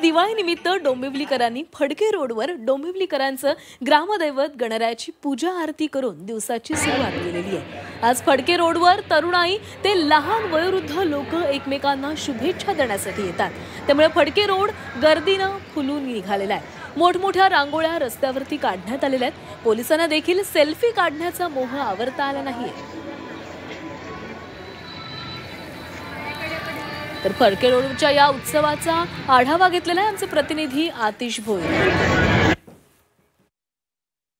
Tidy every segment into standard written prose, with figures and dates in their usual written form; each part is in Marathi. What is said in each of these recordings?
दिवाळीनिमित्त डोंबिवलीकरांनी फडके रोडवर डोंबिवलीकरांचं ग्रामदैवत गणरायाची पूजा आरती करून दिवसाची सुरुवात केलेली आहे। आज फडके रोडवर तरुणाई ते लहान वयोवृद्ध लोक एकमेकांना शुभेच्छा देण्यासाठी येतात, त्यामुळे फडके रोड गर्दीने फुलून निघालेला आहे। मोठमोठ्या रांगोळ्या रस्त्यावरती काढण्यात आलेल्या आहेत। पोलिसांना देखील सेल्फी काढण्याचा मोह आवरता आला नाहीये। तर फडके रोडच्या या उत्सवाचा आढावा घेतलेला आहे आमचे प्रतिनिधी आतिश भोईर।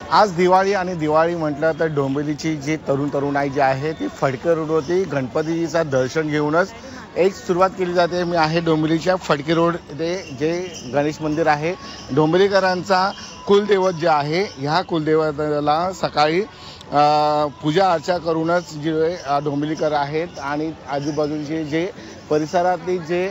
आज दिवाळी आणि दिवाळी म्हटलं तर डोंबिवलीची जी तरुणाई जी आहे ती फडके रोडवरती गणपतीचं दर्शन घेऊनच एक सुरुवात केली जाते। मी आहे डोंबिवलीच्या फडके रोड इथे जे गणेश मंदिर आहे, डोंबिवलीकरांचा कुलदैवत जे आहे, ह्या कुलदैवताला सकाळी पूजा अर्चा करूनच जे डोंबिवलीकर आहेत आणि आजूबाजूचे जे परिसरातली जे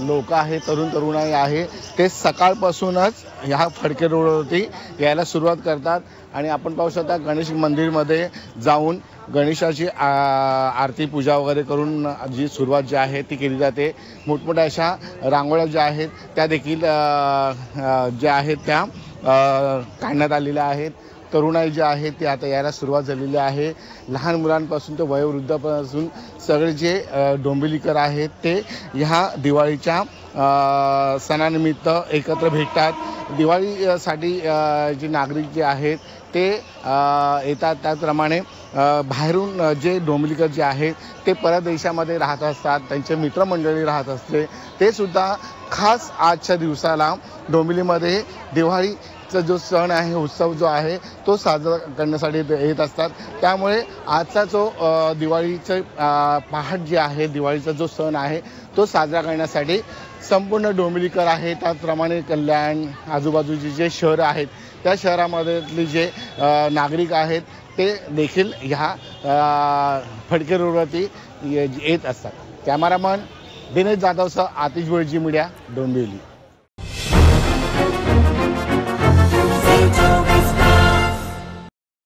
लोक आहेत, तरुणाई आहे, ते सकाळपासूनच ह्या फडके रोडवरती यायला सुरुवात करतात। आणि आपण पाहू शकता गणेश मंदिरमध्ये जाऊन गणेशाची आरती पूजा वगैरे करून जी सुरुवात जी आहे ती केली जाते। मोठमोठ्या अशा रांगोळ्या ज्या आहेत त्या देखील ज्या आहेत त्या काढण्यात आलेल्या आहेत। तरुणाई जी आहे ती आता यायला सुरुवात झालेली आहे। लहान मुलांपासून ते वयोवृद्धापासून सगळे जे डोंबिवलीकर आहेत ते ह्या दिवाळीच्या सणानिमित्त एकत्र भेटतात। दिवाळीसाठी जे नागरिक जे आहेत ते येतात, त्याचप्रमाणे बाहेरून जे डोंबिवलीकर जे आहेत ते परदेशामध्ये राहत असतात, त्यांचे मित्रमंडळी राहत असते, ते सुद्धा खास आजच्या दिवसाला डोंबिवलीमध्ये दिवाळीचा जो सण आहे, उत्सव जो आहे तो साजरा करण्यासाठी येत असतात। त्यामुळे आजचा जो दिवाळीचं पहाट जी आहे, दिवाळीचा जो सण आहे तो साजरा करण्यासाठी संपूर्ण डोंबिवलीकर आहे, त्याचप्रमाणे कल्याण आजूबाजूचे जे शहर आहेत त्या शहरामधले जे नागरिक आहेत ते देखील ह्या फडके रोडवरती येत असतात। कॅमेरामन दिनेश जाधवसह आतिश भोईर, जी मीडिया, डोंबिवली।